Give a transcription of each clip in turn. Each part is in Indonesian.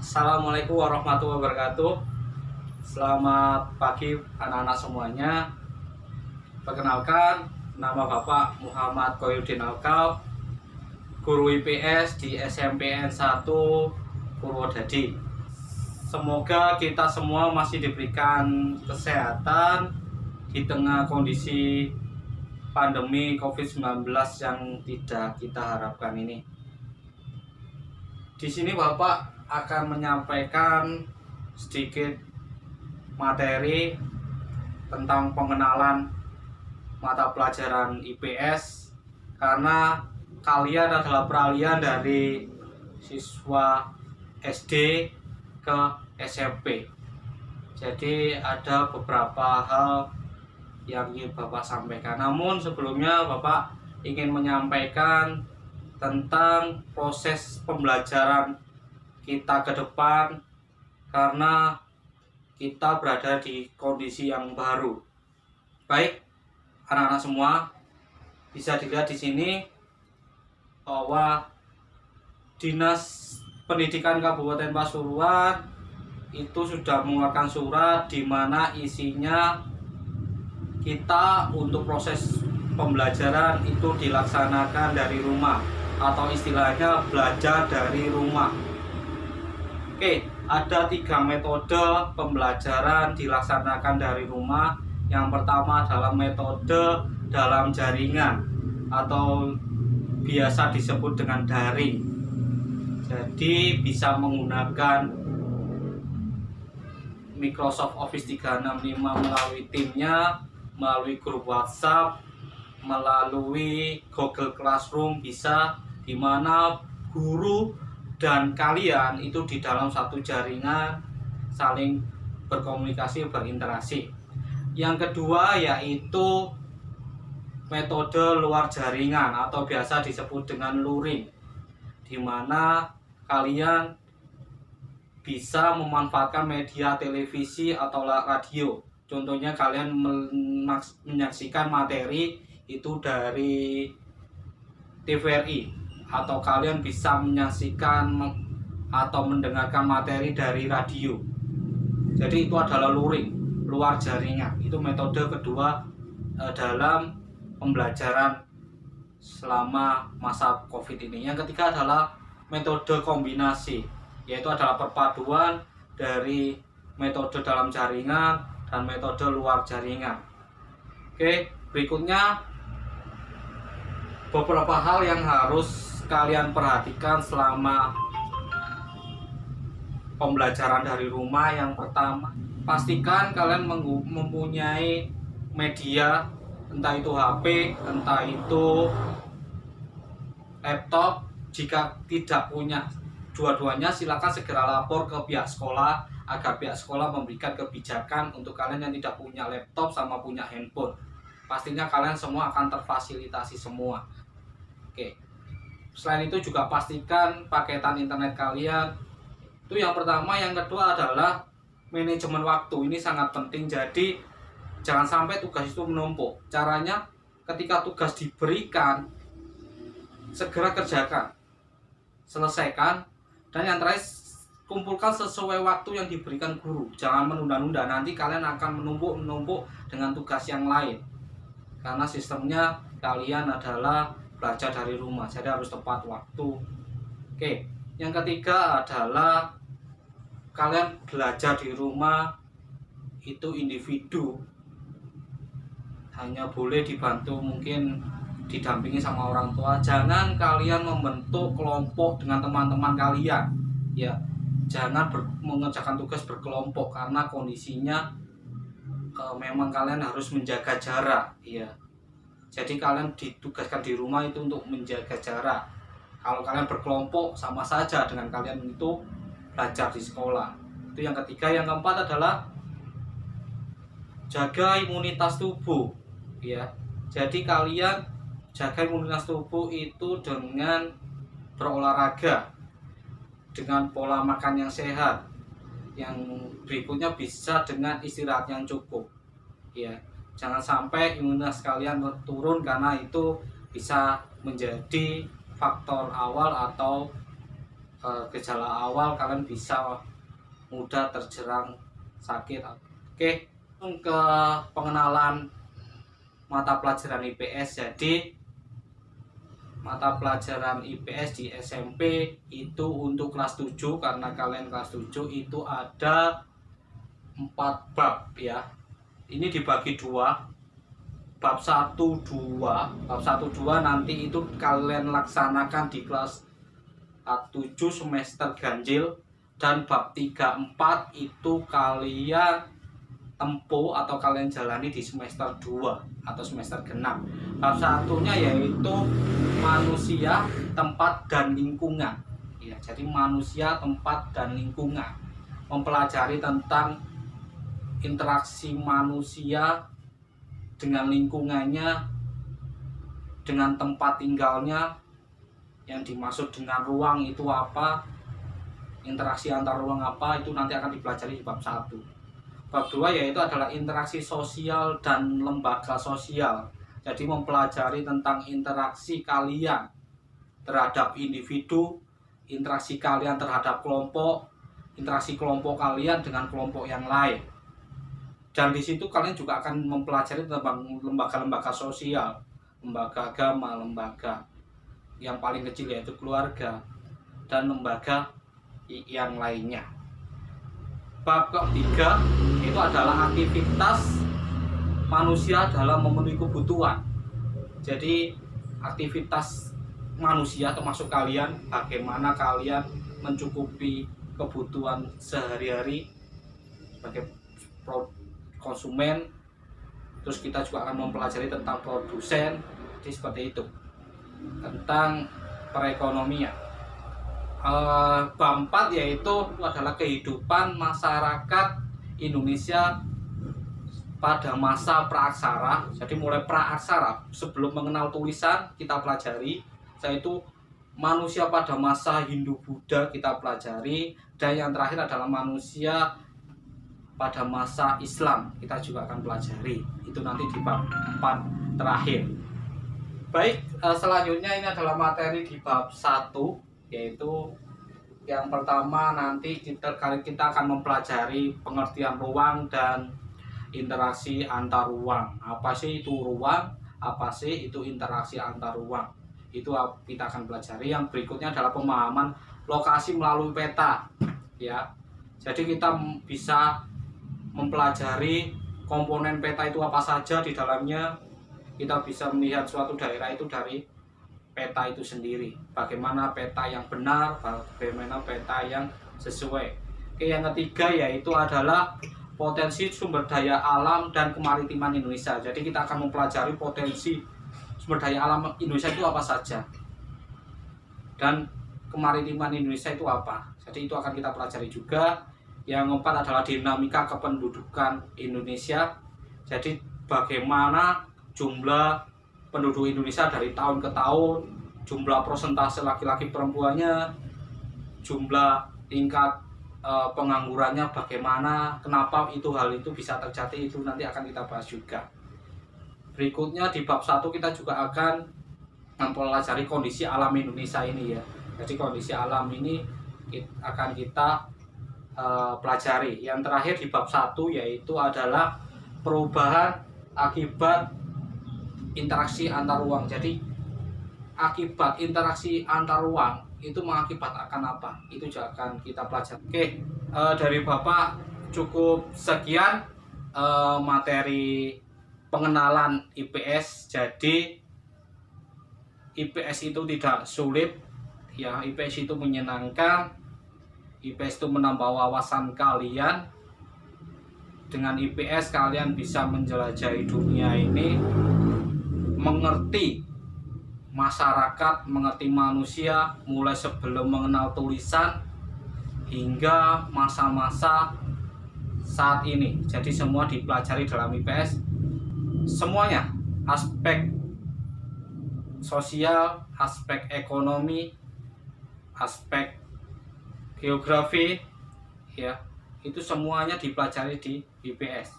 Assalamualaikum warahmatullahi wabarakatuh. Selamat pagi anak-anak semuanya. Perkenalkan, nama Bapak Muhammad Koyudin Alkal, guru IPS di SMPN 1 Purwodadi. Semoga kita semua masih diberikan kesehatan di tengah kondisi pandemi COVID-19 yang tidak kita harapkan ini. Di sini Bapak akan menyampaikan sedikit materi tentang pengenalan mata pelajaran IPS, karena kalian adalah peralihan dari siswa SD ke SMP. Jadi ada beberapa hal yang ingin Bapak sampaikan. Namun sebelumnya Bapak ingin menyampaikan tentang proses pembelajaran kita ke depan, karena kita berada di kondisi yang baru. Baik, anak-anak semua, bisa dilihat di sini bahwa Dinas Pendidikan Kabupaten Pasuruan itu sudah mengeluarkan surat di mana isinya kita untuk proses pembelajaran itu dilaksanakan dari rumah, atau istilahnya belajar dari rumah. Oke, ada 3 metode pembelajaran dilaksanakan dari rumah. Yang pertama adalah metode dalam jaringan atau biasa disebut dengan daring. Jadi bisa menggunakan Microsoft Office 365 melalui timnya, melalui grup WhatsApp, melalui Google Classroom bisa, di mana guru dan kalian itu di dalam satu jaringan saling berkomunikasi, berinteraksi. Yang kedua yaitu metode luar jaringan atau biasa disebut dengan luring, di mana kalian bisa memanfaatkan media televisi atau radio. Contohnya kalian menyaksikan materi itu dari TVRI, atau kalian bisa menyaksikan atau mendengarkan materi dari radio. Jadi itu adalah luring, luar jaringan. Itu metode kedua dalam pembelajaran selama masa COVID ini. Yang ketiga adalah metode kombinasi, yaitu adalah perpaduan dari metode dalam jaringan dan metode luar jaringan. Oke, berikutnya beberapa hal yang harus kalian perhatikan selama pembelajaran dari rumah. Yang pertama, pastikan kalian mempunyai media, entah itu HP, entah itu laptop. Jika tidak punya dua-duanya, silakan segera lapor ke pihak sekolah agar pihak sekolah memberikan kebijakan untuk kalian yang tidak punya laptop sama punya handphone. Pastinya kalian semua akan terfasilitasi semua. Oke. Selain itu juga pastikan paketan internet kalian. Itu yang pertama. Yang kedua adalah manajemen waktu. Ini sangat penting. Jadi jangan sampai tugas itu menumpuk. Caranya ketika tugas diberikan, segera kerjakan, selesaikan, dan yang terakhir kumpulkan sesuai waktu yang diberikan guru. Jangan menunda-nunda, nanti kalian akan menumpuk dengan tugas yang lain. Karena sistemnya kalian adalah belajar dari rumah, jadi harus tepat waktu. Oke, yang ketiga adalah kalian belajar di rumah itu individu, hanya boleh dibantu mungkin didampingi sama orang tua. Jangan kalian membentuk kelompok dengan teman-teman kalian, ya. Jangan mengerjakan tugas berkelompok, karena kondisinya memang kalian harus menjaga jarak, ya. Jadi kalian ditugaskan di rumah itu untuk menjaga jarak. Kalau kalian berkelompok sama saja dengan kalian itu belajar di sekolah. Itu yang ketiga. Yang keempat adalah jaga imunitas tubuh, ya. Jadi kalian jaga imunitas tubuh itu dengan berolahraga, dengan pola makan yang sehat. Yang berikutnya bisa dengan istirahat yang cukup, ya. Jangan sampai imunitas kalian turun, karena itu bisa menjadi faktor awal atau gejala awal kalian bisa mudah terjerang sakit. Oke, ke pengenalan mata pelajaran IPS. Jadi mata pelajaran IPS di SMP itu untuk kelas 7, karena kalian kelas 7 itu ada 4 bab ya. Ini dibagi 2. Bab 1 2. Bab 1 2 nanti itu kalian laksanakan di kelas 7 semester ganjil, dan bab 3 4 itu kalian tempuh atau kalian jalani di semester 2 atau semester genap. Bab satunya yaitu manusia, tempat dan lingkungan. Ya, jadi manusia, tempat dan lingkungan. Mempelajari tentang interaksi manusia dengan lingkungannya, dengan tempat tinggalnya. Yang dimaksud dengan ruang itu apa, interaksi antar ruang apa, itu nanti akan dipelajari di bab 1. Bab 2 yaitu adalah interaksi sosial dan lembaga sosial. Jadi mempelajari tentang interaksi kalian terhadap individu, interaksi kalian terhadap kelompok, interaksi kelompok kalian dengan kelompok yang lain. Dan di situ kalian juga akan mempelajari tentang lembaga-lembaga sosial, lembaga agama, lembaga yang paling kecil yaitu keluarga, dan lembaga yang lainnya. Bab ketiga itu adalah aktivitas manusia dalam memenuhi kebutuhan. Jadi aktivitas manusia termasuk kalian, bagaimana kalian mencukupi kebutuhan sehari-hari sebagai konsumen. Terus kita juga akan mempelajari tentang produsen, jadi seperti itu, tentang perekonomian. Bab 4 yaitu adalah kehidupan masyarakat Indonesia pada masa praaksara. Jadi mulai praaksara, sebelum mengenal tulisan kita pelajari, yaitu manusia pada masa Hindu-Buddha kita pelajari, dan yang terakhir adalah manusia pada masa Islam kita juga akan pelajari. Itu nanti di bab 4 terakhir. Baik, selanjutnya ini adalah materi di bab 1, yaitu yang pertama nanti kita akan mempelajari pengertian ruang dan interaksi antar ruang. Apa sih itu ruang? Apa sih itu interaksi antar ruang? Itu kita akan pelajari. Yang berikutnya adalah pemahaman lokasi melalui peta. Ya, jadi kita bisa mempelajari komponen peta itu apa saja di dalamnya. Kita bisa melihat suatu daerah itu dari peta itu sendiri, bagaimana peta yang benar, bagaimana peta yang sesuai. Oke, yang ketiga yaitu adalah potensi sumber daya alam dan kemaritiman Indonesia. Jadi kita akan mempelajari potensi sumber daya alam Indonesia itu apa saja, dan kemaritiman Indonesia itu apa. Jadi itu akan kita pelajari juga. Yang keempat adalah dinamika kependudukan Indonesia. Jadi bagaimana jumlah penduduk Indonesia dari tahun ke tahun, jumlah persentase laki-laki perempuannya, jumlah tingkat penganggurannya bagaimana, kenapa hal itu bisa terjadi, itu nanti akan kita bahas juga. Berikutnya di bab 1 kita juga akan mempelajari kondisi alam Indonesia ini ya. Jadi kondisi alam ini akan kita pelajari. Yang terakhir di bab 1 yaitu adalah perubahan akibat interaksi antar ruang. Jadi akibat interaksi antar ruang itu mengakibatkan apa? Itu juga akan kita pelajari. Oke, dari Bapak cukup sekian materi pengenalan IPS. Jadi IPS itu tidak sulit ya, IPS itu menyenangkan. IPS itu menambah wawasan kalian. Dengan IPS kalian bisa menjelajahi dunia ini, mengerti masyarakat, mengerti manusia, mulai sebelum mengenal tulisan hingga masa-masa saat ini. Jadi semua dipelajari dalam IPS, semuanya, aspek sosial, aspek ekonomi, aspek geografi ya, itu semuanya dipelajari di IPS.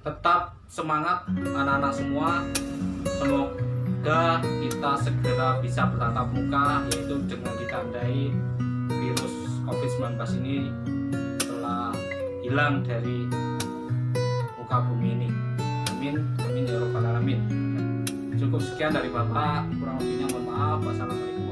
Tetap semangat anak-anak semua. Semoga kita segera bisa bertatap muka, yaitu dengan ditandai COVID-19 ini telah hilang dari muka bumi ini. Amin, amin ya robbal alamin. Cukup sekian dari Bapak, kurang lebihnya mohon maaf. Wassalamualaikum.